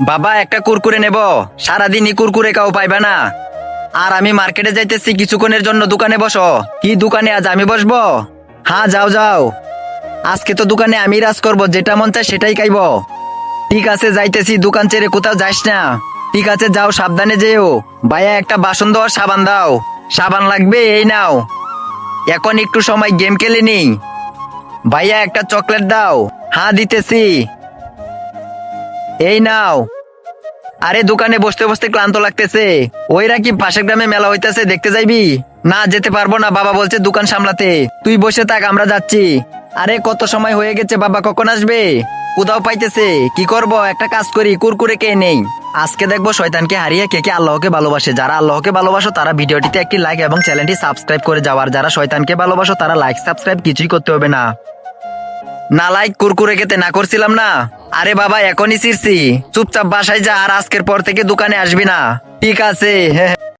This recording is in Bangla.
বাবা একটা কুরকুরে নেব, সারাদিনই কুরকুরে কাউ পাইবা না। আর আমি মার্কেটে যাইতেছি, কিছুক্ষণের জন্য দোকানে বসো। কি দোকানে আজ আমি বসবো? হ্যাঁ যাও যাও, আজকে তো দোকানে আমি রাজ করবো, যেটা মন চায় সেটাই খাইবো। ঠিক আছে যাইতেছি, দোকান ছেড়ে কোথাও যাস না। ঠিক আছে যাও, সাবধানে যেও। ভাইয়া একটা বাসন দেওয়ার সাবান দাও। সাবান লাগবে, এই নাও। এখন একটু সময় গেম খেলে নি। ভাইয়া একটা চকলেট দাও। হ্যাঁ দিতেছি, এই নাও। আরে দোকানে বসতে বসতে ক্লান্ত লাগতেছে। ওইরা কি পাশের গ্রামে মেলা হইতেছে, দেখতে যাইবি? না যেতে পারবো না, বাবা বলছে দোকান সামলাতে। তুই বসে থাক, আমরা যাচ্ছি। আরে কত সময় হয়ে গেছে, বাবা কখন আসবে? কোথাও পাইতেছে, কি করব, একটা কাজ করি, কুরকুরে কে নেই। আজকে দেখবো শয়তানকে হারিয়ে কে কে আল্লাহকে ভালোবাসে। যারা আল্লাহকে ভালোবাসো তারা ভিডিওটিতে একটি লাইক এবং চ্যানেলটি সাবস্ক্রাইব করে যাও। আর যারা শয়তানকে ভালোবাসো তারা লাইক সাবস্ক্রাইব কিছুই করতে হবে না। না লাইক কুরকুরে খেতে না করছিলাম না। আরে বাবা এখনই ছিড়ছি, চুপচাপ বাসায় যা, আর আজকের পর থেকে দোকানে আসবি না। ঠিক আছে।